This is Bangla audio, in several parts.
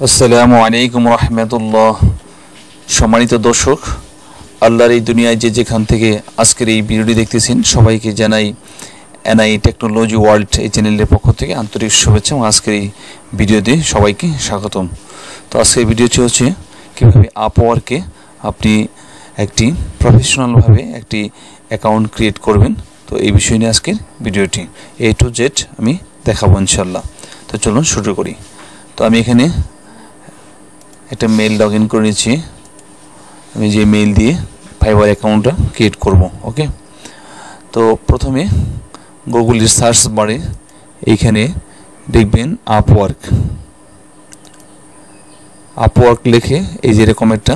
আসসালামু আলাইকুম রহমতুল্লাহ। সম্মানিত দর্শক, আল্লাহর এই দুনিয়ায় যে যেখান থেকে আজকের এই ভিডিওটি দেখতেছেন সবাইকে জানাই এনআই টেকনোলজি ওয়ার্ল্ড এই চ্যানেলের পক্ষ থেকে আন্তরিক শুভেচ্ছা এবং আজকের এই ভিডিওতে সবাইকে স্বাগতম। তো আজকের ভিডিওটি হচ্ছে কীভাবে আপওয়ার্কে আপনি একটি প্রফেশনালভাবে একটি অ্যাকাউন্ট ক্রিয়েট করবেন। তো এই বিষয় নিয়ে আজকের ভিডিওটি A to Z আমি দেখাবো ইনশাল্লাহ। তো চলুন শুরু করি। তো আমি এখানে একটা মেইল লগ ইন করে নিচ্ছি। আমি যে মেইল দিয়ে ফাইবার অ্যাকাউন্টটা ক্রিয়েট করব। ওকে, তো প্রথমে গুগলের সার্চ বারে এইখানে দেখবেন আপওয়ার্ক লিখে এই যে এরকম একটা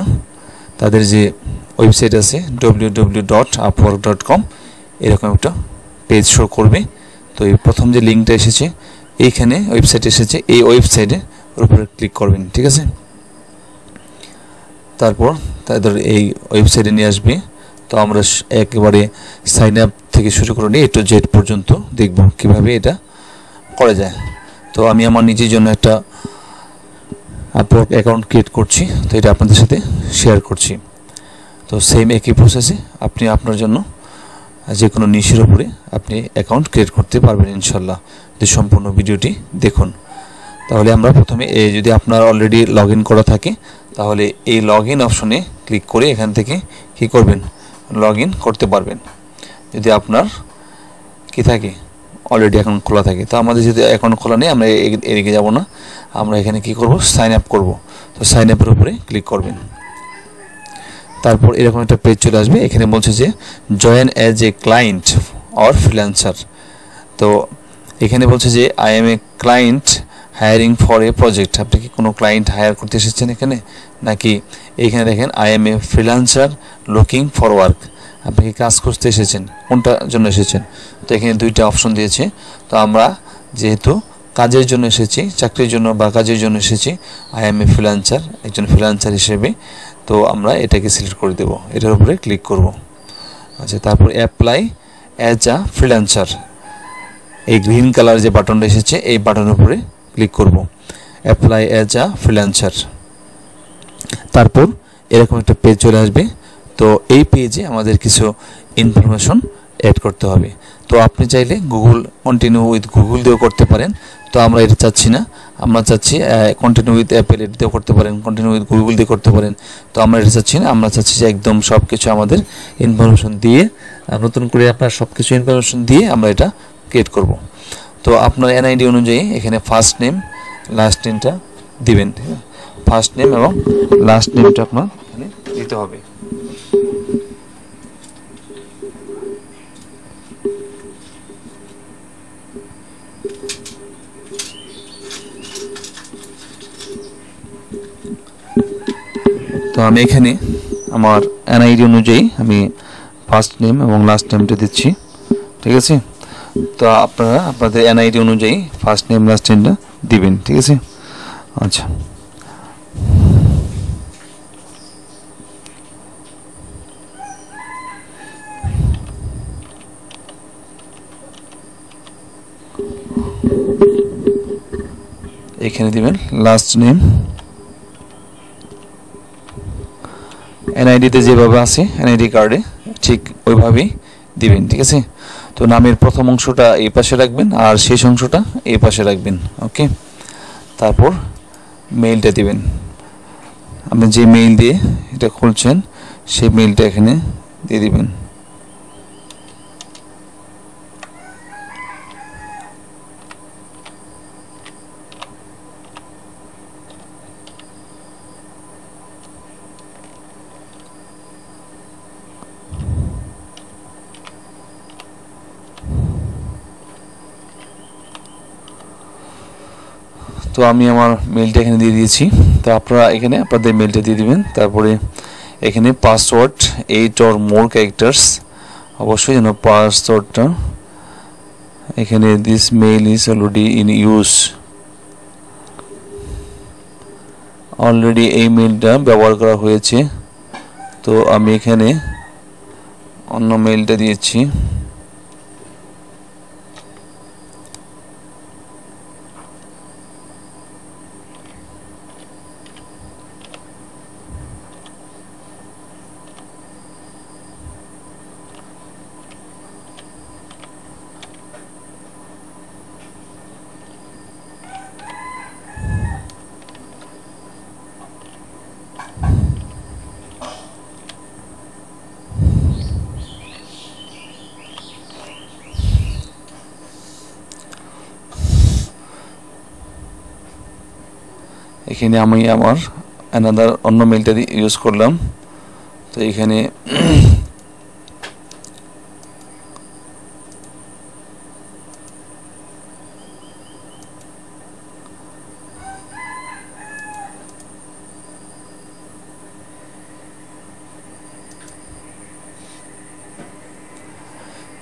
তাদের যে ওয়েবসাইট আছে www.upwork.com এরকম একটা পেজ শো করবে। তো এই প্রথম যে লিঙ্কটা এসেছে এইখানে ওয়েবসাইট এসেছে, এই ওয়েবসাইটের উপরে ক্লিক করবেন। ঠিক আছে, তারপর তাদের এই ওয়েবসাইটে নিয়ে আসবে। তো আমরা একেবারে সাইন আপ থেকে শুরু করে নিয়ে A to Z পর্যন্ত দেখব কিভাবে এটা করা যায়। তো আমি আমার নিজের জন্য একটা আপওয়ার্ক অ্যাকাউন্ট ক্রিয়েট করছি, তো এটা আপনাদের সাথে শেয়ার করছি। তো সেম একই প্রসেসে আপনি আপনার জন্য যে কোনো নিশের উপরে আপনি অ্যাকাউন্ট ক্রিয়েট করতে পারবেন ইনশাল্লাহ। যে সম্পূর্ণ ভিডিওটি দেখুন। তাহলে আমরা প্রথমে যদি আপনার অলরেডি লগ ইন করা থাকে তাহলে এই লগ ইন অপশনে ক্লিক করে এখান থেকে কী করবেন, লগ ইন করতে পারবেন। যদি আপনার কি থাকে অলরেডি অ্যাকাউন্ট খোলা থাকে, তো আমাদের যদি অ্যাকাউন্ট খোলা নেই আমরা এদিকে যাব না, আমরা এখানে কি করব, সাইন আপ করব। তো সাইন আপের উপরে ক্লিক করবেন। তারপর এরকম একটা পেজ চলে আসবে। এখানে বলছে যে join as a client or freelancer. তো এখানে বলছে যে I am a client hiring for a project. আপনি কি কোনো ক্লায়েন্ট হায়ার করতে এসেছেন এখানে, নাকি এইখানে দেখেন I am a freelancer looking for work, আপনি কি কাজ করতে এসেছেন, কোনটার জন্য এসেছেন। তো এখানে দুইটা অপশন দিয়েছে। তো আমরা যেহেতু কাজের জন্য এসেছি, চাকরির জন্য বা কাজের জন্য এসেছি, আই এম এ ফ্রিল্যান্সার, একজন ফ্রিল্যান্সার হিসেবে, তো আমরা এটাকে সিলেক্ট করে দেব, এটার উপরে ক্লিক করব। আচ্ছা, তারপর অ্যাপ্লাই অ্যাজ আ ফ্রিল্যান্সার, এই গ্রিন কালার যে বাটনটা এসেছে এই বাটনের উপরে ক্লিক করব, অ্যাপ্লাই অ্যাজ আ ফ্রিল্যান্সার। তারপর এরকম একটা পেজ চলে আসবে। তো এই পেজে আমাদের কিছু ইনফরমেশন অ্যাড করতে হবে। তো আপনি চাইলে কন্টিনিউ উইথ গুগল দিয়েও করতে পারেন। তো আমরা এটা চাচ্ছি না, আমরা চাচ্ছি কন্টিনিউ উইথ অ্যাপেল দিয়েও করতে পারেন, কন্টিনিউ উইথ গুগল দিয়ে করতে পারেন। তো আমরা এটা চাচ্ছি না, আমরা চাচ্ছি যে একদম সব কিছু আমাদের ইনফরমেশন দিয়ে নতুন করে আপনার সব কিছু ইনফরমেশন দিয়ে আমরা এটা ক্রিয়েট করব। তো আপনার এনআইডি অনুযায়ী এখানে ফার্স্ট নেম লাস্ট নেমটা দিবেন। ফার্স্ট নেম এবং লাস্ট নেমটা আপনার এখানে দিতে হবে। তো আমি এখানে আমার এনআইডি অনুযায়ী আমি ফার্স্ট নেম এবং লাস্ট নেমটা দিচ্ছি। ঠিক আছে, তো আপনারা আপনাদের এনআইডি অনুযায়ী ফার্স্ট নেম লাস্ট নেমটা দিবেন। ঠিক আছে, আচ্ছা, এখানে দিবেন লাস্ট নেম, এনআইডিতে যেভাবে আছে এনআইডি কার্ডে ঠিক ওইভাবেই দিবেন। ঠিক আছে, তো নামের প্রথম অংশটা এই পাশে রাখবেন আর শেষ অংশটা এই পাশে রাখবেন। ওকে, তারপর মেইলটা দিবেন। আপনি যে মেইল দিয়ে এটা খুলছেন সেই মেইলটা এখানে দিয়ে দিবেন। তো আমি আমার মেইলটা এখানে দিয়ে দিয়েছি। তো আপনারা এখানে আপনাদের মেইলটা দিয়ে দিবেন। তারপরে এখানে পাসওয়ার্ড 8 or more ক্যারেক্টার্স, অবশ্যই যেন পাসওয়ার্ডটা এখানে this mail is already in use, already এই মেইলটা ব্যবহার করা হয়েছে। তো আমি এখানে অন্য মেইলটা দিয়েছি। এখানে আমি আমার অ্যানাদার অন্য মেলটা ইউজ করলাম। তো এখানে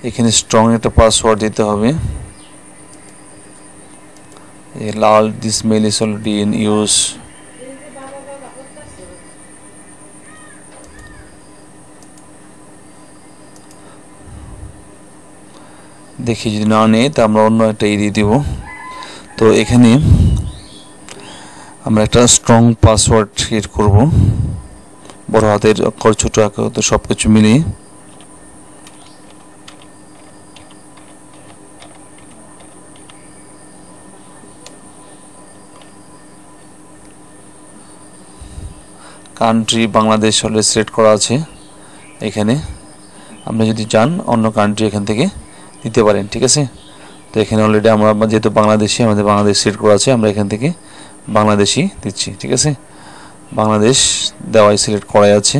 এখানে স্ট্রং একটা পাসওয়ার্ড দিতে হবে। লাল this mail is already in use. দেখি যদি না নেই তা আমরা অন্য একটা দিয়ে দিব। তো এখানে আমরা একটা স্ট্রং পাসওয়ার্ড ক্রিয়েট করব, বড় হাতের অক্ষর ছোট অক্ষর তো সব কিছু মিলিয়ে। কান্ট্রি বাংলাদেশ অলরেডি সিলেক্ট করা আছে। এখানে আপনি যদি চান অন্য কান্ট্রি এখান থেকে দিতে পারেন, ঠিক আছে। তো এখানে অলরেডি আমরা যেহেতু বাংলাদেশি, আমাদের বাংলাদেশ সিলেক্ট করা আছে, আমরা এখান থেকে বাংলাদেশি দিচ্ছি, ঠিক আছে। বাংলাদেশ দেওয়াই সিলেক্ট করাই আছে।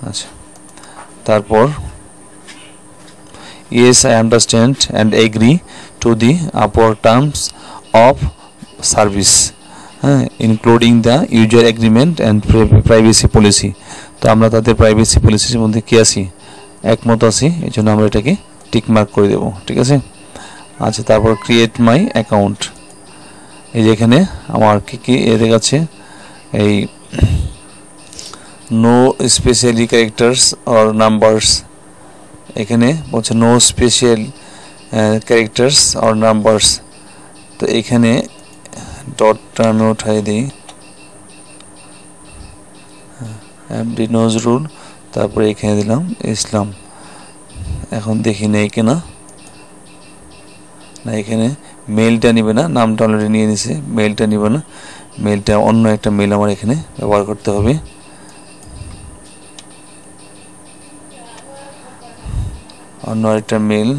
আচ্ছা, তারপর yes I understand and agree to the upper terms of service, হ্যাঁ, including the user agreement and privacy policy. তো আমরা তাদের প্রাইভেসি পলিসির মধ্যে কি আছি, একমত আছি, এই জন্য আমরা এটাকে টিক মার্ক করে দেব, ঠিক আছে। আচ্ছা, তারপর ক্রিয়েট মাই অ্যাকাউন্ট। এই যে এখানে আমার কি কি দেখাচ্ছে, এই no specially characters or numbers, এখানে বলছে no special characters or numbers. তো এখানে ডটটা আমি উঠাই দিই, এমডি নজরুল, তারপরে এখানে দিলাম ইসলাম। এখন দেখি নেই কিনা, না এখানে মেলটা নিবে না, নামটা অলরেডি নিয়ে নিছে, মেলটা নিবে না, মেলটা অন্য একটা মেল আমার এখানে ব্যবহার করতে হবে। অন্য একটা মেল,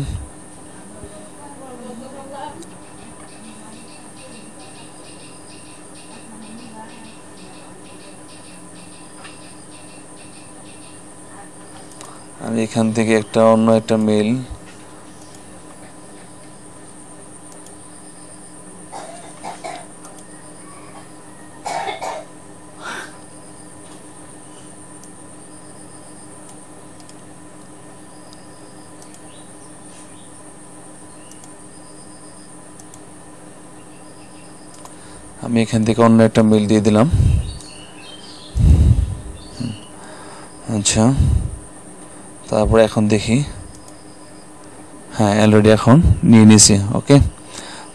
আমি এখান থেকে একটা অন্য একটা মেল, আমি এখান থেকে অন্য একটা মেল দিয়ে দিলাম। আচ্ছা, তারপর এখন দেখি, হ্যাঁ অলরেডি এখন নিয়ে নিয়েছি, ওকে।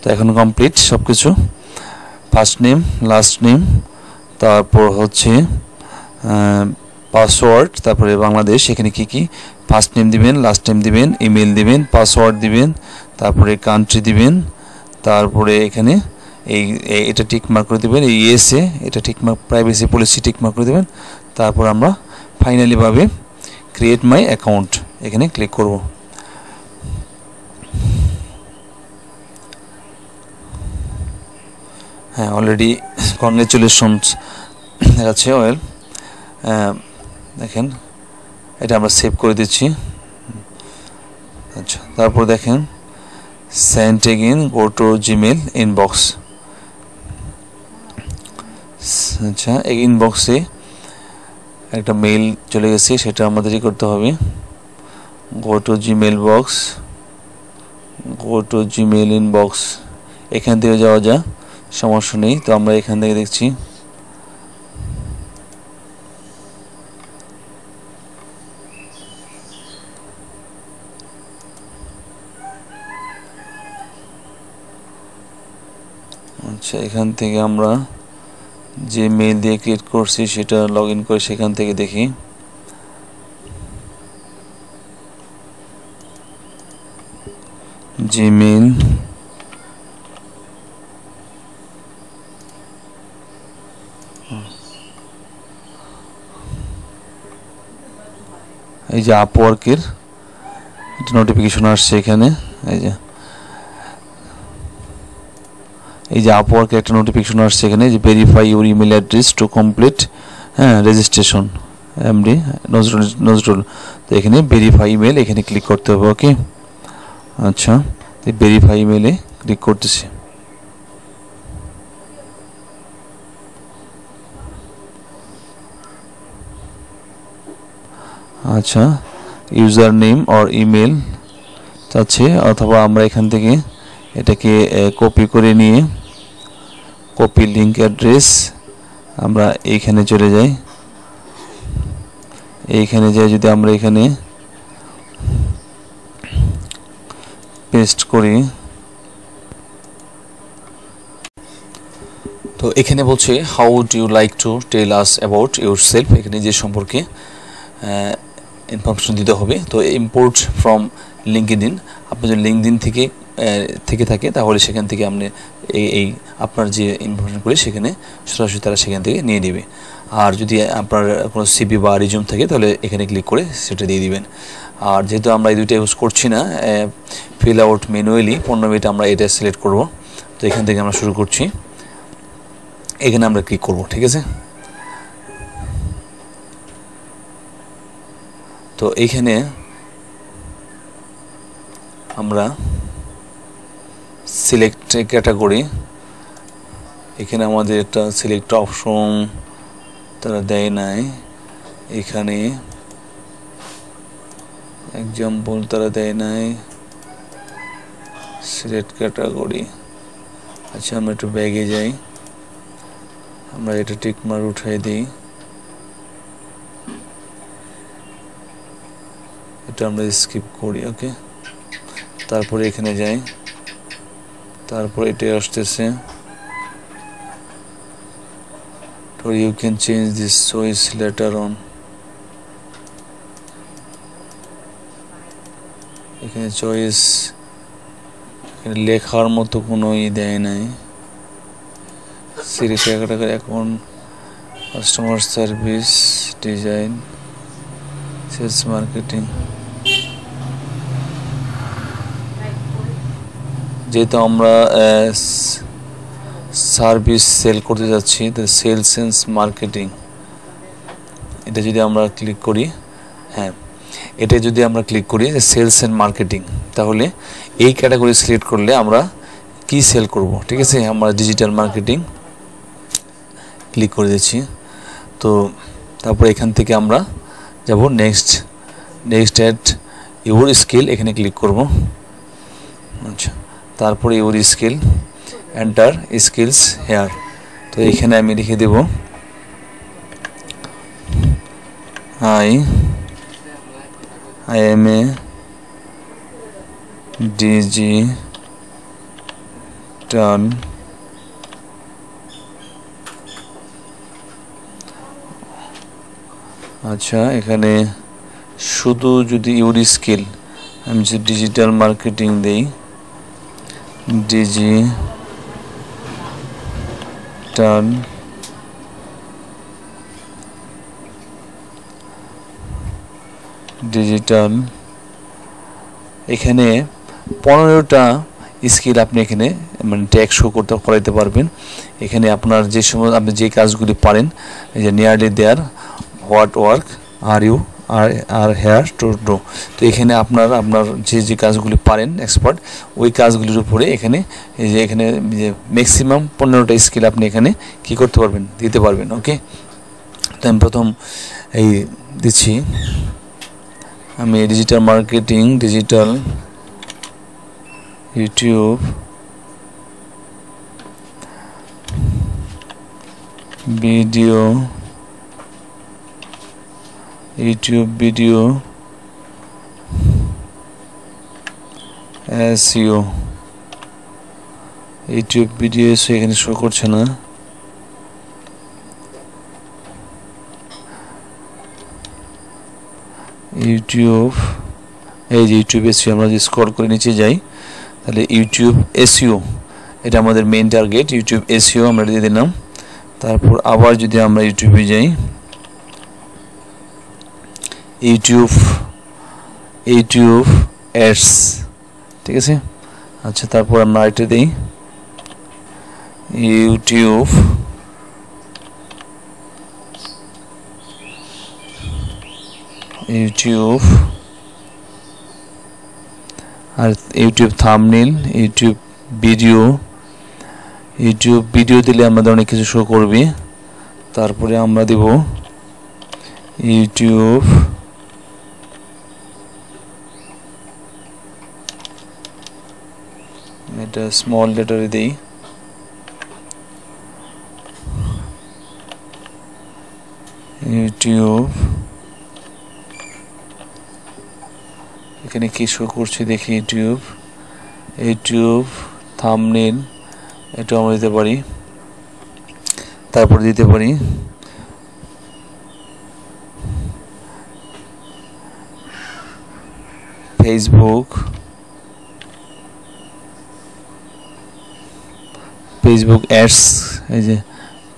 তো এখন কমপ্লিট সব কিছু, ফার্স্ট নেম, লাস্ট নেম, তারপর হচ্ছে পাসওয়ার্ড, তারপরে বাংলাদেশ, এখানে কি কি ফার্স্ট নেম দিবেন, লাস্ট নেম দিবেন, ইমেল দিবেন, পাসওয়ার্ড দিবেন, তারপরে কান্ট্রি দিবেন, তারপরে এখানে এটা টিক মার্ক করে দেবেন, এই ইয়েসে এটা tick mark, privacy policy tick mark করে দেবেন। তারপর আমরা ফাইনালি ভাবে ক্রিয়েট মাই অ্যাকাউন্ট এখানে ক্লিক করব। হ্যাঁ, অলরেডি কংগ্রেচুলেশনস দেখাচ্ছে, ওয়েল, দেখেন এটা আমরা সেভ করে দিচ্ছি। আচ্ছা, তারপর দেখেন send again, go to Gmail inbox. আচ্ছা, এই ইনবক্সে একটা মেইল চলে গেছে, সেটা আমাদেরই করতে হবে। Go to Gmail box, go to Gmail inbox, এখান থেকে যাওয়া যায়, সমস্যা নেই। তো আমরা এখান থেকে দেখছি, আচ্ছা এখান থেকে আমরা যে মেইল দিয়ে ক্রিয়েট করছি সেটা লগ ইন করে সেখান থেকে দেখি। জিমেইল, এই যে আপওয়ার্কের নোটিফিকেশন আসছে এখানে, এই যে এই যে আপওয়ার্কে একটা নোটিফিকেশন আসছে এখানে যে verify your email address to complete registration MD Nazrul. তো এখানে ভেরিফাই ইমেল এখানে ক্লিক করতে হবে। ওকে, আচ্ছা, ভেরিফাই ইমেলে ক্লিক করতেছি। আচ্ছা, ইউজার নেম অর ইমেল চাচ্ছে, অথবা আমরা এখান থেকে এটাকে কপি করে নিয়ে কপি লিঙ্ক অ্যাড্রেস আমরা এইখানে চলে যাই। এইখানে যাই যদি আমরা এখানে পেস্ট করি, তো এখানে বলছে how do you like to tell us about your self, এখানে যে সম্পর্কে ইনফরমেশন দিতে হবে। তো ইম্পোর্ট ফ্রম লিঙ্কডইন, আপনি যদি লিঙ্কডইন থেকে থাকে তাহলে সেখান থেকে আপনি এই আপনার যে ইনফরমেশনগুলি সেখানে সরাসরি তারা সেখান থেকে নিয়ে নেবে। আর যদি আপনার কোনো সিভি বা রিজিউম থাকে তাহলে এখানে ক্লিক করে সেটা দিয়ে দিবেন। আর যেহেতু আমরা এই দুইটা ইউজ করছি না, ফিল আউট ম্যানুয়ালি 15 মিনিট আমরা এটা সিলেক্ট করব। তো এখান থেকে আমরা শুরু করছি, এখানে আমরা ক্লিক করব। ঠিক আছে, তো এইখানে আমরা সিলেক্ট ক্যাটাগরি, এখানে আমাদের একটা সিলেক্ট অপশন তারা দেয় নাই, এখানে এক্সাম্পল তারা দেয় নাই, সিলেক্ট ক্যাটাগরি। আচ্ছা, আমরা একটু ব্যাগে যাই, আমরা এটা টিক মার্ক উঠাই দিই, এটা আমরা স্কিপ করি। ওকে, তারপরে এখানে যাই, তারপরে এটা আসতেছে তো you can change this choice later on. এখানে চয়েস এখানে লেখার মতো কোনো দেয় নাই। সিরিজ এখন customer service, design, sales marketing, যেহেতু আমরা সার্ভিস সেল করতে যাচ্ছি, সেলস এন্ড মার্কেটিং, এটা যদি আমরা ক্লিক করি, হ্যাঁ এটা যদি আমরা ক্লিক করি সেলস এন্ড মার্কেটিং, তাহলে এই ক্যাটাগরি সিলেক্ট করলে আমরা কি সেল করব। ঠিক আছে, আমরা ডিজিটাল মার্কেটিং ক্লিক করে দিচ্ছি। তো তারপর এখান থেকে আমরা যাব নেক্সট অ্যাড ইউর স্কিল, এখানে ক্লিক করব। আচ্ছা, তারপরে your skill, enter skills here. তো এখানে আমি লিখে দেব আই এম এ ডিজিটাল আচ্ছা, এখানে শুধু যদি ইউর স্কিল, আমি যদি ডিজিটাল মার্কেটিং দেই, ডিজিটাল এখানে 15টা স্কিল আপনি এখানে মানে ট্যাগ শো করাইতে পারবেন। এখানে আপনার যে সময় আপনি যে কাজগুলি পারেন, এই যে nearly there, what work are you are here to do. তো এখানে আপনার যে কাজগুলি পারেন এক্সপার্ট, ওই কাজগুলির উপরে এখানে এই যে এখানে যে ম্যাক্সিমাম 15টা স্কিল আপনি এখানে কি করতে পারবেন, দিতে পারবেন। ওকে, তো আমি প্রথম এই দিচ্ছি, আমি digital marketing, digital YouTube video SEO, YouTube video এখানে শো করছে না। ইউটিউব, এই যে ইউটিউব SEO, আমরা যদি স্ক্রল করে নিচে যাই তাহলে ইউটিউব SEO এটা আমাদের মেইন টার্গেট। ইউটিউব SEO আমরা দিয়ে দিলাম। তারপর আবার যদি আমরা ইউটিউবে যাই, ইউটিউব অ্যাডস, ঠিক আছে। আচ্ছা, তারপর আমরা এটা দিই ইউটিউব আর ইউটিউব থাম্বনেল, ইউটিউব ভিডিও দিলে আমাদের অনেক কিছু শো করবে। তারপরে আমরা দেব ইউটিউব এটা স্মল লেটারে দেই, ইউটিউব এখানে কি শো করছে দেখি। ইউটিউব থাম্বনেল এটা আমরা দিতে পারি। তারপরে দিতে পারি ফেসবুক অ্যাডস, এই যে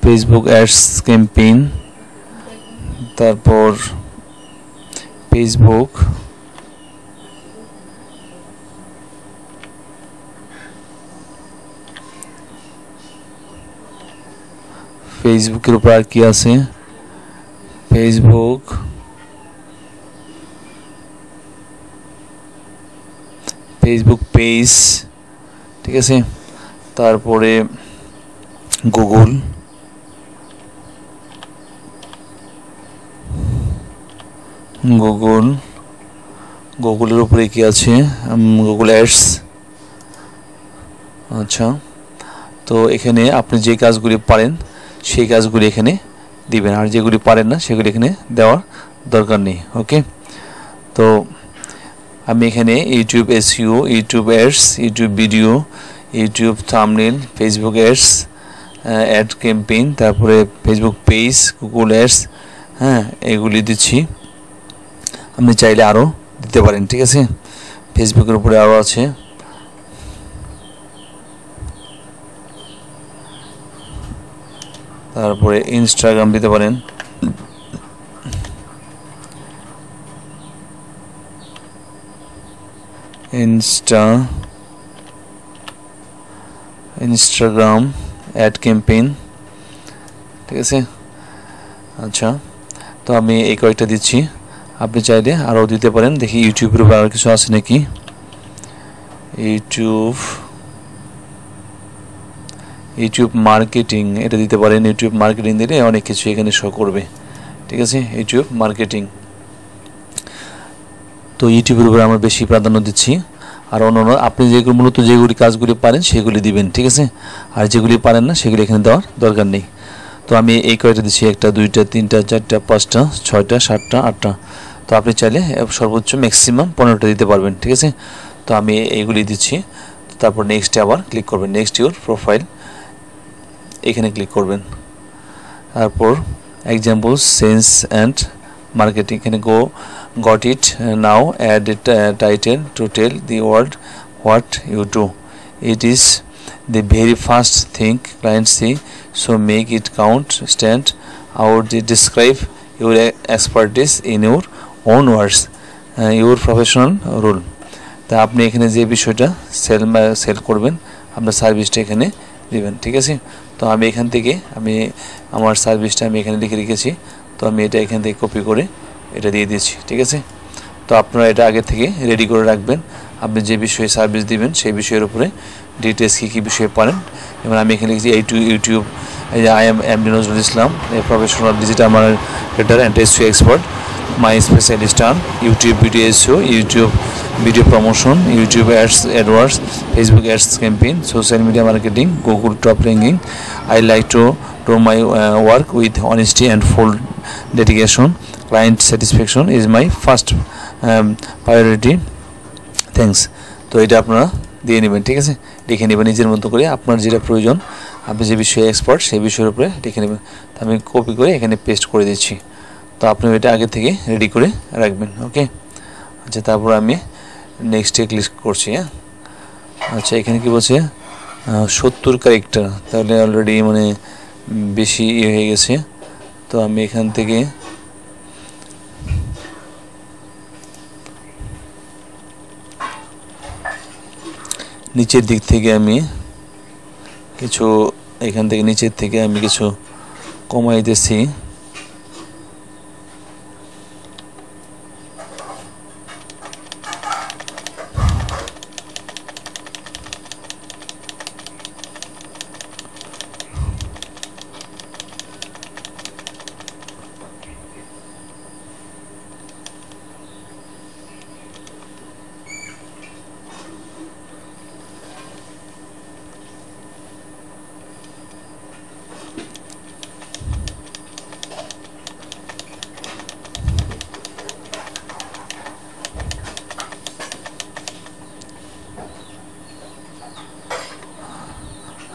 ফেসবুক অ্যাডস ক্যাম্পেইন। তারপর ফেসবুকের উপর আর কি আছে, ফেসবুক পেজ, ঠিক আছে। তারপরে গুগলের উপরে কি আছে, গুগল অ্যাডস। আচ্ছা, তো এখানে আপনি যে কাজগুলি পারেন সেই কাজগুলি এখানে দিবেন, আর যেগুলি পারেন না সেগুলি এখানে দেওয়ার দরকার নেই। ওকে, তো আমি এখানে YouTube SEO, YouTube ads, YouTube video, YouTube thumbnail, Facebook ads, ad campaign, তারপরে ফেসবুক পেজ, গুগল অ্যাডস, হ্যাঁ এগুলি দিচ্ছি। আপনি চাইলে আরও দিতে পারেন, ঠিক আছে। ফেসবুকের উপরে আরও আছে, তারপরে ইনস্টাগ্রাম দিতে পারেন, ইনস্টাগ্রাম অ্যাড ক্যাম্পেইন, ঠিক আছে। আচ্ছা, তো আমি এই কয়েকটা দিচ্ছি, আপনি চাইলে আরও দিতে পারেন। দেখি ইউটিউবের উপর আর কিছু আছে নাকি। ইউটিউব মার্কেটিং এটা দিতে পারেন। ইউটিউব মার্কেটিং দিলে অনেক কিছু এখানে শো করবে, ঠিক আছে। ইউটিউব মার্কেটিং, তো ইউটিউবের উপরে আমরা বেশি প্রাধান্য দিচ্ছি। আর অন্যান্য আপনি যেগুলি কাজগুলি পারেন সেগুলি দিবেন, ঠিক আছে। আর যেগুলি পারেন না সেগুলি এখানে দেওয়ার দরকার নেই। তো আমি এই কয়টা দিচ্ছি, 1টা 2টা 3টা 4টা 5টা 6টা 7টা 8টা। তো আপনি চাইলে সর্বোচ্চ ম্যাক্সিমাম 15টা দিতে পারবেন, ঠিক আছে। তো আমি এইগুলি দিচ্ছি। তারপর নেক্সটে আবার ক্লিক করবেন, নেক্সট ইউর প্রোফাইল, এখানে ক্লিক করবেন। তারপর এক্সাম্পল সেন্স অ্যান্ড মার্কেটিং, এখানে got it now, add title to tell the world what you do. It is the very first thing clients see, so make it count. Stand out, describe your expertise in your own words, your professional role. তা আপনি এখানে যে বিষয়টা সেল করবেন, আপনার সার্ভিসটা এখানে দিবেন, ঠিক আছে। তো আমি এখান থেকে আমার সার্ভিসটা আমি এখানে লিখে রেখেছি। তো আমি এটা এখান থেকে কপি করে এটা দিয়ে দিয়েছি, ঠিক আছে। তো আপনারা এটা আগে থেকে রেডি করে রাখবেন। আপনি যে বিষয়ে সার্ভিস দিবেন সেই বিষয়ের উপরে ডিটেলস কী বিষয়ে পারেন। যেমন আমি এখানে লিখেছি YouTube, I am MD Nazrul Islam, a professional digital marketer and SEO expert. My specialist on YouTube video SEO, YouTube video promotion, YouTube AdWords, Facebook ads campaign, social media marketing, Google top ranking. I like to do my work with honesty and full dedication. Client satisfaction is my first priority. Thanks. তো এটা আপনারা দিয়ে নেবেন, ঠিক আছে। লিখে নেবেন নিজের মতো করে, আপনার যেটা প্রয়োজন, আপনি যে বিষয়ে এক্সপার্ট সেই বিষয়ের উপরে লিখে নেবেন। তো আমি কপি করে এখানে পেস্ট করে দিচ্ছি। তো আপনি এটা আগে থেকে রেডি করে রাখবেন, ওকে। আচ্ছা, তারপর আমি নেক্সটে ক্লিক করছি। হ্যাঁ, আচ্ছা, এখানে কি বলছে 70 ক্যারেক্টার, তাহলে অলরেডি মানে বেশি হয়ে গেছে। তো আমি এখান থেকে নিচের দিক থেকে আমি কিছু এখান থেকে নিচের থেকে আমি কিছু কমাই দিয়েছি।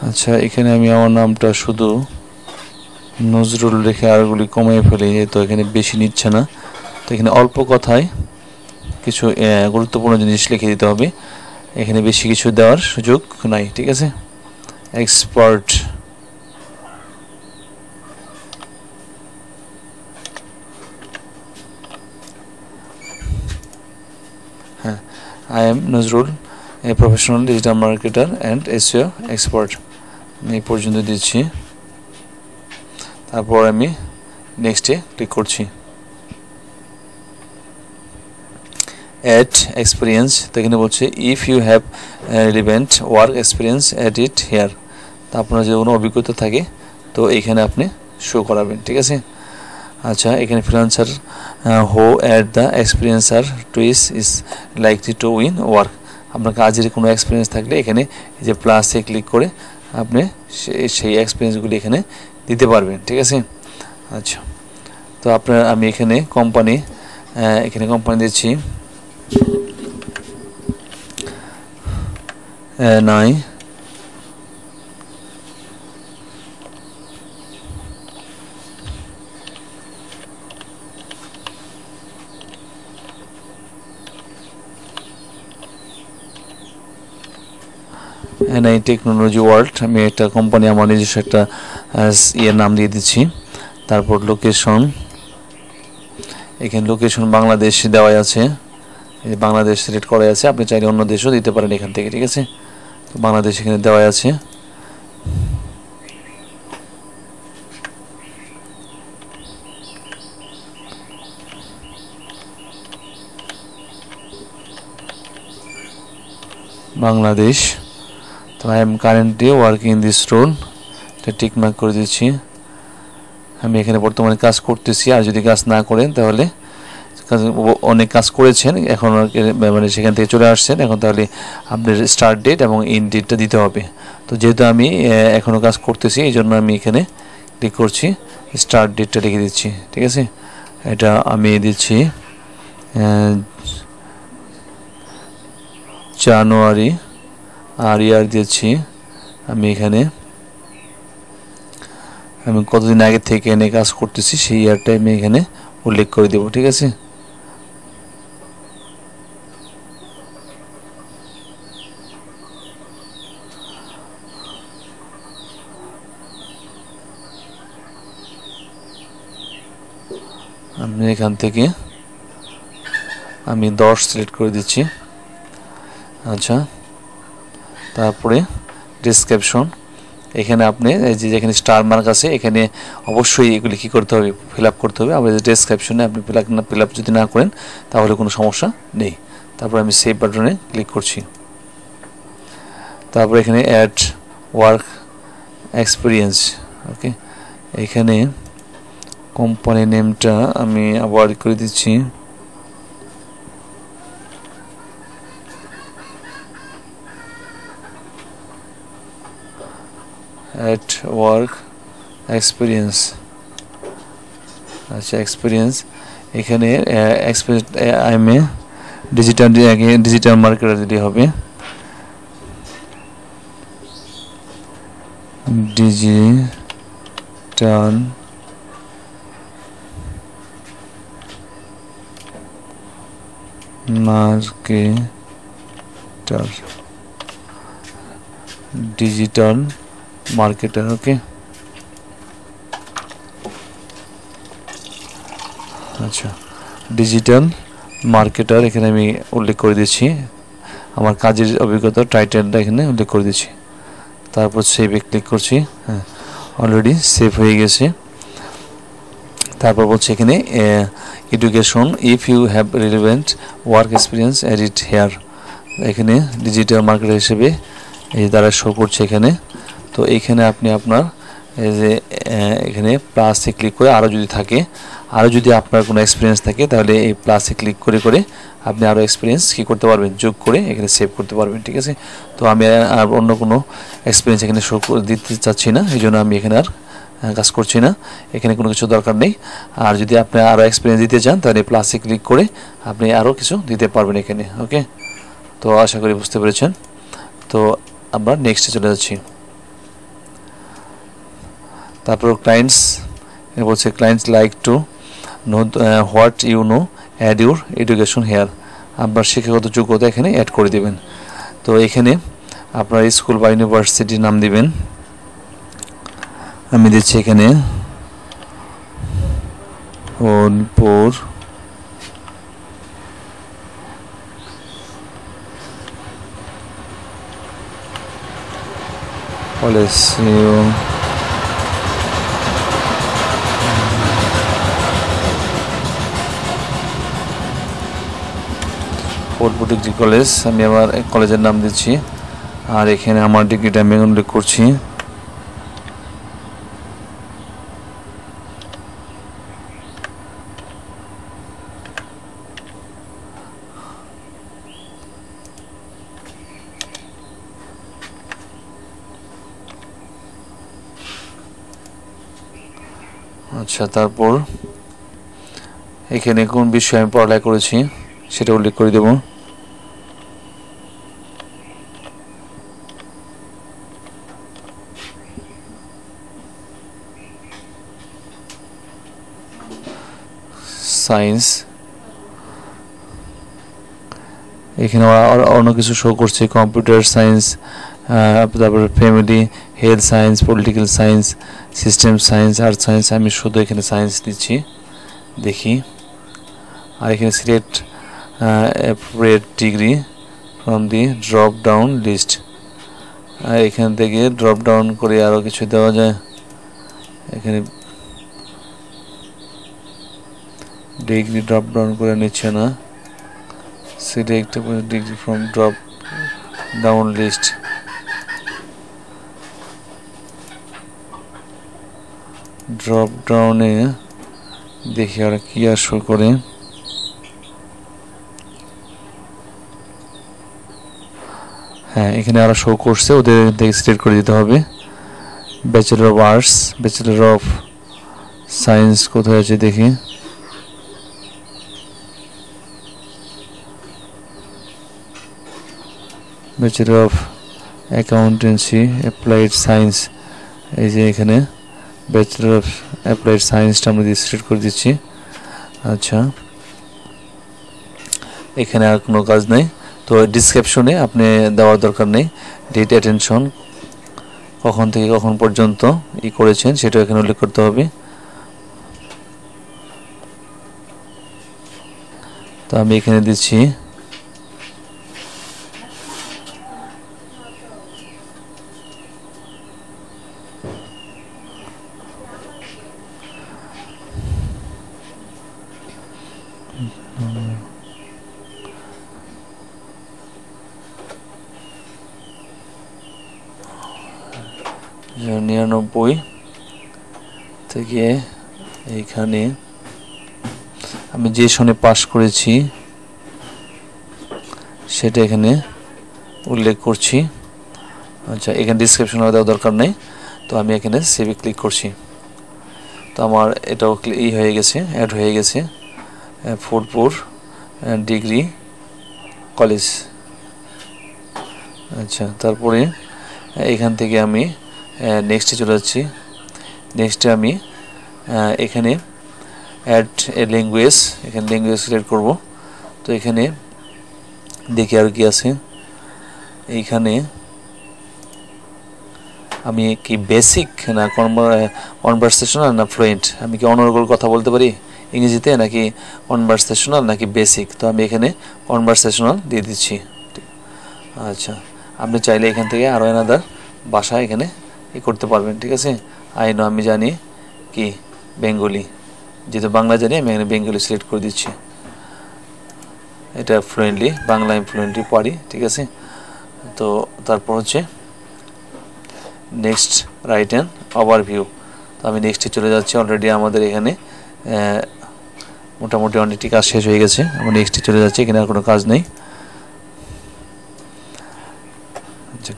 আচ্ছা, এখানে আমি আমার নামটা শুধু নজরুল রেখে আরগুলি কমিয়ে ফেলি, তো এখানে বেশি নিচ্ছে না। তো এখানে অল্প কথায় কিছু গুরুত্বপূর্ণ জিনিস লিখে দিতে হবে, এখানে বেশি কিছু দেওয়ার সুযোগ নাই। ঠিক আছে, এক্সপার্ট, হ্যাঁ, I am Nazrul, a professional digital marketer and SEO expert, আমি এই পর্যন্ত দিচ্ছি। তারপর আমি নেক্সটে ক্লিক করছি। অ্যাড এক্সপিরিয়েন্স, তো এখানে বলছে if you have relevant work experience add it here, তা আপনার যে কোনো অভিজ্ঞতা থাকে তো এইখানে আপনি শো করাবেন। ঠিক আছে, আচ্ছা, এখানে freelancer who add the experiencer twice is likely to win work, আপনার কাজের কোনো এক্সপিরিয়েন্স থাকলে এখানে এই যে প্লাসে ক্লিক করে আপনি সেই এক্সপিরিয়েন্সগুলি এখানে দিতে পারবেন। ঠিক আছে, আচ্ছা, তো আমি এখানে কোম্পানি দিচ্ছি নাই, এনআই টেকনোলজি ওয়ার্ল্ড, আমি একটা কোম্পানি আমার নিজস্ব একটা নাম দিয়ে দিচ্ছি। তারপর লোকেশন, এখানে লোকেশন বাংলাদেশ দেওয়া আছে, বাংলাদেশ সিলেক্ট করা আছে, আপনি চাইলে অন্য দেশও দিতে পারেন এখান থেকে। ঠিক আছে, তো বাংলাদেশ এখানে দেওয়া আছে। বাংলাদেশ, তো I am currently working in this role, এটা টিক মার্ক করে দিচ্ছি। আমি এখানে বর্তমানে কাজ করতেছি, আর যদি কাজ না করেন তাহলে অনেক কাজ করেছেন এখন মানে সেখান থেকে চলে আসছেন, এখন তাহলে আপনার স্টার্ট ডেট এবং এন্ড ডেটটা দিতে হবে। তো যেহেতু আমি এখনও কাজ করতেছি এই জন্য আমি এখানে ক্লিক করছি, স্টার্ট ডেটটা লিখে দিচ্ছি। ঠিক আছে, এটা আমি দিচ্ছি জানুয়ারি, আর ইয়ার দিচ্ছি আমি এখানে আমি কতদিন আগে থেকে এনে কাজ করতেছি সেই ইয়ারটা আমি এখানে উল্লেখ করে দেব। ঠিক আছে, আমি এখান থেকে আমি 10 সিলেক্ট করে দিচ্ছি। আচ্ছা, তারপরে ডেসক্রিপশন, এখানে আপনি যেখানে স্টার মার্ক আছে এখানে অবশ্যই এগুলি কী করতে হবে, ফিল আপ করতে হবে। আবার ডেসক্রিপশনে আপনি ফিল আপ যদি না করেন তাহলে কোনো সমস্যা নেই। তারপর আমি সেভ বাটনে ক্লিক করছি। তারপর এখানে অ্যাড ওয়ার্ক এক্সপিরিয়েন্স, ওকে, এখানে কোম্পানি নেমটা আমি আবার করে দিচ্ছি, অ্যাট ওয়ার্ক এক্সপিরিয়েন্স। আচ্ছা, এক্সপিরিয়েন্স, এখানে I am a digital marketer দিতে হবে, ডিজিটাল মার্কেটার, ওকে। আচ্ছা, ডিজিটাল মার্কেটার এখানে আমি উল্লেখ করে দিচ্ছি, আমার কাজের অভিজ্ঞতা টাইটেলটা এখানে উল্লেখ করে দিচ্ছি। তারপর সেভে ক্লিক করছি। হ্যাঁ, অলরেডি সেভ হয়ে গেছে। তারপর বলছে এখানে education, if you have relevant work experience edit here. এখানে ডিজিটাল মার্কেটার হিসেবে এই দ্বারা শো করছে এখানে। তো এইখানে আপনি আপনার এই যে এখানে প্লাসে ক্লিক করে আরও যদি থাকে, আরও যদি আপনার কোনো এক্সপিরিয়েন্স থাকে, তাহলে এই প্লাসে ক্লিক করে করে আপনি আরও এক্সপিরিয়েন্স কী করতে পারবেন, যোগ করে এখানে সেভ করতে পারবেন। ঠিক আছে, তো আমি আর অন্য কোনো এক্সপিরিয়েন্স এখানে শো দিতে চাচ্ছি না, এই জন্য আমি এখানে আর কাজ করছি না, এখানে কোনো কিছু দরকার নেই। আর যদি আপনি আরও এক্সপিরিয়েন্স দিতে চান, তাহলে প্লাসে ক্লিক করে আপনি আরও কিছু দিতে পারবেন এখানে। ওকে, তো আশা করি বুঝতে পেরেছেন। তো আমরা নেক্সটে চলে যাচ্ছি। তারপর ক্লায়েন্টস বলছে clients like to know what you know, add your education here. আপনার শিক্ষাগত যোগ্যতা এখানে অ্যাড করে দেবেন। তো এখানে আপনার স্কুল বা ইউনিভার্সিটির নাম দিবেন। আমি দিচ্ছি এখানে ফোনপুর কলেজ, ফোনপুর ডিগ্রি কলেজ। আমি আমার কলেজের নাম দিচ্ছি, আর এখানে আমার ডিগ্রিটা আমি উল্লেখ করছি। আচ্ছা, তারপর এখানে কোন বিষয়ে আমি পড়ালেখা করেছি সেটা উল্লেখ করে দেব। সায়েন্স, এখানে অন্য কিছু শো করছে, কম্পিউটার সায়েন্স, তারপরে family health science, political science, system science, earth science. আমি শুধু এখানে সায়েন্স দিচ্ছি, দেখি। আর এখানে select appropriate degree from the drop down list. আর এখান থেকে ড্রপ ডাউন করে আরও কিছু দেওয়া যায়। এখানে ডিগ্রি ড্রপ ডাউন করে নিচ্ছে না, select degree from drop down list. Drop ডাউনে দেখি আর কি আর শো করে। হ্যাঁ, এখানে আরো শো করছে, ওদের দেখে সিলেক্ট করে দিতে হবে। Bachelor of arts, bachelor of science কোথায় আছে দেখি। Bachelor of accountancy applied science, এই যে এখানে ব্যাচেলর অফ অ্যাপ্লাইড সায়েন্সটা আমরা সিলেক্ট করে দিচ্ছি। আচ্ছা, এখানে আর কোনো কাজ নেই। তো ডিসক্রিপশনে আপনি দেওয়ার দরকার নেই, ডেট অ্যাটেনশন কখন থেকে কখন পর্যন্ত করেছেন সেটা এখানে উল্লেখ করতে হবে। তো আমি এখানে দিচ্ছি নিরানব্বই থেকে এইখানে আমি যে সনে পাস করেছি সেটা এখানে উল্লেখ করছি। আচ্ছা, এখানে ডিসক্রিপশন দেওয়ার দরকার নেই। তো আমি এখানে সেভে ক্লিক করছি। তো আমার এটাও হয়ে গেছে, অ্যাড হয়ে গেছে, ফোরপুর ডিগ্রি কলেজ। আচ্ছা, তারপরে এখান থেকে আমি নেক্সটে চলে যাচ্ছি। নেক্সটে আমি এখানে অ্যাড এ ল্যাঙ্গুয়েজ, এখানে ল্যাঙ্গুয়েজ সিলেক্ট করব। তো এখানে দেখি আর কি আছে। এইখানে আমি কি বেসিক না কনভারসেশনাল না ফ্লুয়েন্ট, আমি কি অনর্গল কথা বলতে পারি ইংরেজিতে, নাকি কনভারসেশনাল নাকি বেসিক। তো আমি এখানে কনভারসেশনাল দিয়ে দিচ্ছি। আচ্ছা, আপনি চাইলে এখান থেকে আরও অ্যানাদার ভাষা এখানে করতে পারবেন, ঠিক আছে। আই নো, আমি জানি কি বেঙ্গলি, যেহেতু বাংলা জানি আমি এখানে বেঙ্গলি সিলেক্ট করে দিচ্ছি। এটা ফ্লুয়েন্টলি, বাংলা আমি ফ্লুয়েন্টলি পারি, ঠিক আছে। তো তারপর হচ্ছে নেক্সট রাইট অ্যান ওভারভিউ। তো আমি নেক্সটে চলে যাচ্ছি। অলরেডি আমাদের এখানে মোটামুটি অনেকটি কাজ শেষ হয়ে গেছে। আমি নেক্সটে চলে যাচ্ছি, এখানে আর কোনো কাজ নেই।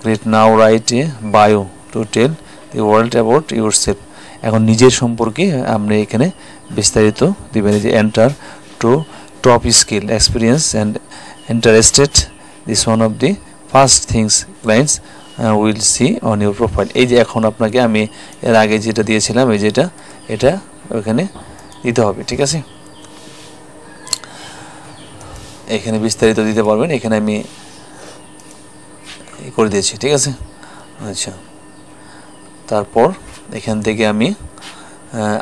Great, now write a bio to tell the world about your self. এখন নিজের সম্পর্কে আপনি এখানে বিস্তারিত দিবেন। যে enter to top skill experience and interested, this one of the first things clients will see on your profile. এই যে এখন আপনাকে আমি এর আগে যেটা দিয়েছিলাম, এই যেটা এটা ওখানে দিতে হবে, ঠিক আছে। এখানে বিস্তারিত দিতে পারবেন, এখানে আমি করে দিয়েছি, ঠিক আছে। আচ্ছা, তারপর এখান থেকে আমি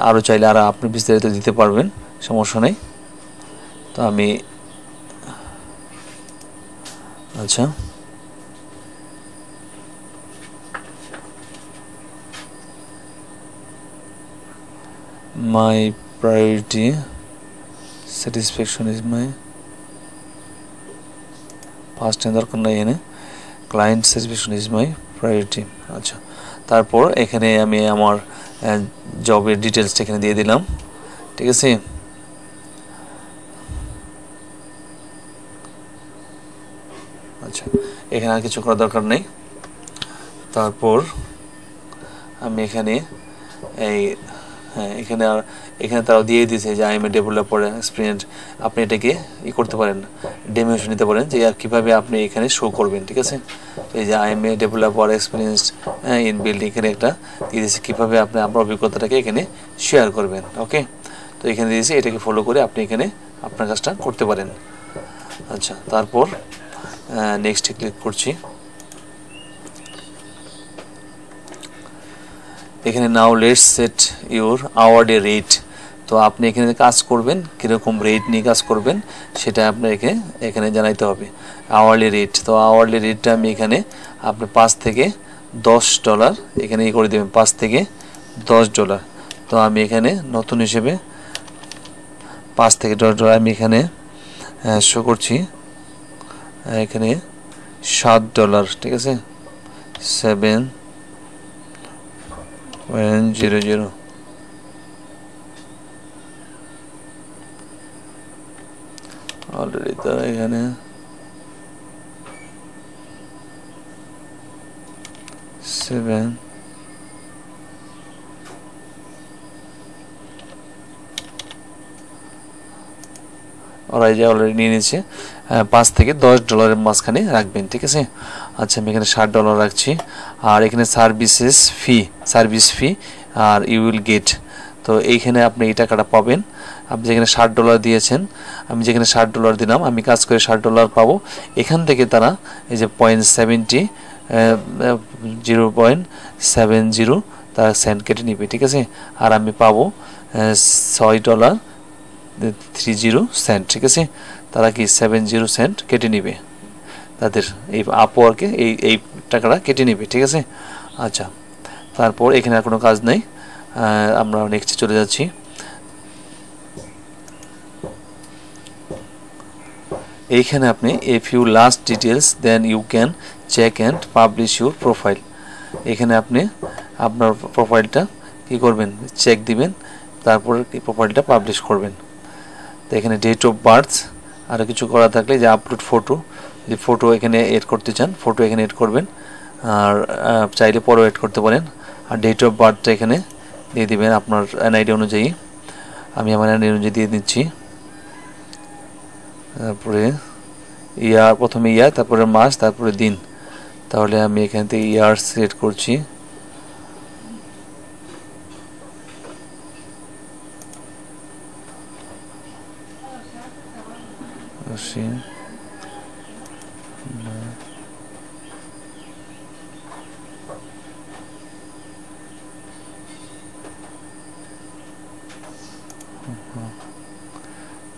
আরও চাইলে আর আপনি বিস্তারিত দিতে পারবেন, সমস্যা নেই। তো আমি আচ্ছা my priority satisfaction is my past and দরকার নাই এখানে, client satisfaction is my priority. আচ্ছা, তারপর এখানে আমি আমার জবের ডিটেলসটা এখানে দিয়ে দিলাম, ঠিক আছে। আচ্ছা, এখানে আর কিছু করার দরকার নেই। তারপর আমি এখানে এখানে তারাও দিয়ে দিয়েছে যে I am A developer experience. আপনি এটাকে করতে পারেন, ডেমোশন নিতে পারেন যে কীভাবে আপনি এখানে শো করবেন, ঠিক আছে। এই যে I am A developer experience in building, এখানে একটা দিয়ে দিয়েছে কীভাবে আপনি আপনার অভিজ্ঞতাটাকে এখানে শেয়ার করবেন। ওকে, তো এখানে দিয়েছে, এটাকে ফলো করে আপনি এখানে আপনার কাজটা করতে পারেন। আচ্ছা, তারপর নেক্সটে ক্লিক করছি। এখানে now let's set your hourly rate. তো আপনি এখানে কাজ করবেন, কীরকম রেট নিয়ে কাজ করবেন সেটা আপনাকে এখানে জানাইতে হবে। আওয়ারলি রেট, তো আওয়ারলি রেটটা আমি এখানে আপনি $5 থেকে $10 এখানে করে দেবেন, $5 থেকে $10। তো আমি এখানে নতুন হিসেবে $5 থেকে $10 আমি এখানে শো করছি। এখানে $7, ঠিক আছে, 7.00। অলরেডি তারা এখানে 7 ওরা যে অলরেডি নিয়ে নিচ্ছে। $5 থেকে $10 মাঝখানে রাখবেন, ঠিক আছে। আচ্ছা, আমি এখানে $60 রাখছি। আর এখানে service fee are you will get. তো এইখানে আপনি এই টাকাটা পাবেন। আপনি যেখানে $60 দিয়েছেন, আমি যেখানে $60 দিলাম, আমি কাজ করে $60 পাবো। এখান থেকে তারা এই যে 0.70 তারা সেন্ট কেটে নিবে, ঠিক আছে। আর আমি পাবো $6.30, ঠিক আছে। তারা কি 70 সেন্ট কেটে নিবে, তাদের এই আপওয়ার্কে এই টাকাটা কেটে নিবে, ঠিক আছে। আচ্ছা, তারপর এখানে আর কোনো কাজ নেই, আমরা নেক্সটে চলে যাচ্ছি। এইখানে আপনি if you last details then you can check and publish your profile. এখানে আপনি আপনার প্রোফাইলটা কি করবেন, চেক দিবেন, তারপর এই প্রোফাইলটা পাবলিশ করবেন। তো এখানে ডেট অফ বার্থ, আরও কিছু করা থাকলে যে আপলোড ফটো, যদি ফটো এখানে এড করতে চান ফটো এখানে এড করবেন, আর চাইলে পরেও এড করতে পারেন। আর ডেট অফ বার্থটা এখানে দিয়ে দিবেন আপনার এনআইডি অনুযায়ী। আমি আমার এনআইডি অনুযায়ী দিয়ে দিচ্ছি। তারপরে ইয়ার, প্রথমে ইয়ার, তারপরে মাস, তারপরে দিন। তাহলে আমি এখান থেকে ইয়ার সিলেক্ট করছি।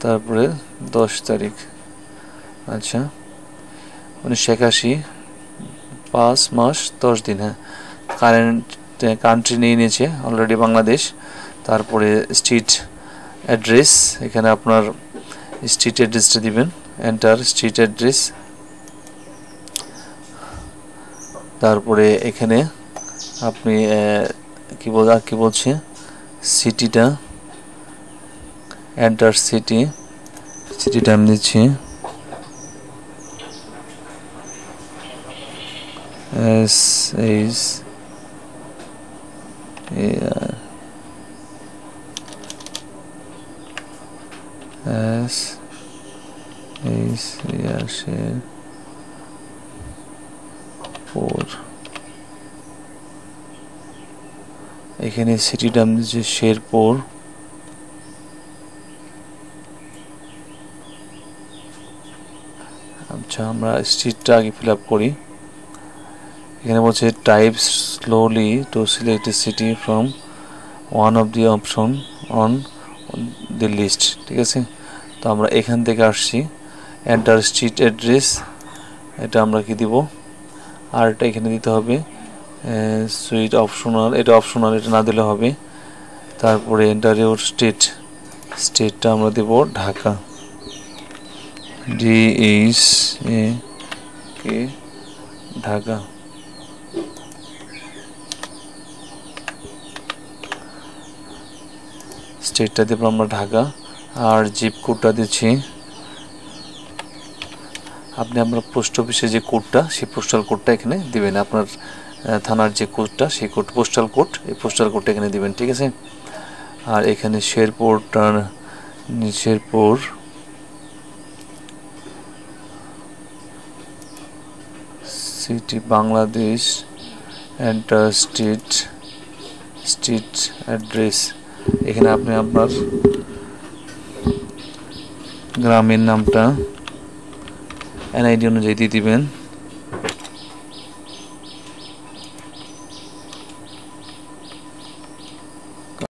তারপরে 10 তারিখ। আচ্ছা, 1981, 5 মাস 10 দিন। হ্যাঁ, কান্ট্রি নিয়ে নিয়েছে অলরেডি বাংলাদেশ। তারপরে স্ট্রিট অ্যাড্রেস, এখানে আপনার স্ট্রিট অ্যাড্রেসটা দিবেন, এন্টার স্ট্রিট অ্যাড্রেস। তারপরে এখানে আপনি কি বলছে সিটিটা, এন্টার সিটিটা আমি দিচ্ছি এখানে সিটিটা আমি দিচ্ছি শেরপুর। আচ্ছা, আমরা স্ট্রিটটা আগে ফিল আপ করি। এখানে বলছে type slowly to select a city from one of the options on the list. ঠিক আছে, তো আমরা এখান থেকে আসছি, এন্টার স্ট্রিট অ্যাড্রেস, এটা আমরা কি দিব, আর এটা এখানে দিতে হবে সুইট অপশনাল, এটা অপশনাল, এটা না দিলে হবে। তারপরে এন্টার ইউর স্টেটটা আমরা দেব ঢাকা, DHA ঢাকা। স্টেটটা দেব আমরা ঢাকা, আর জিপ কোডটা দিচ্ছি আপনি আপনার পোস্ট অফিসে যে কোডটা, সেই পোস্টাল কোডটা এখানে দিবেন, আপনার থানার যে কোডটা, সেই কোড পোস্টাল কোড, এই পোস্টাল কোডটা এখানে দিবেন। ঠিক আছে, আর এখানে Sherpur city Bangladesh, enter street address, এখানে আপনি আপনার গ্রামের নামটা NID অনুযায়ী দিয়ে দিবেন।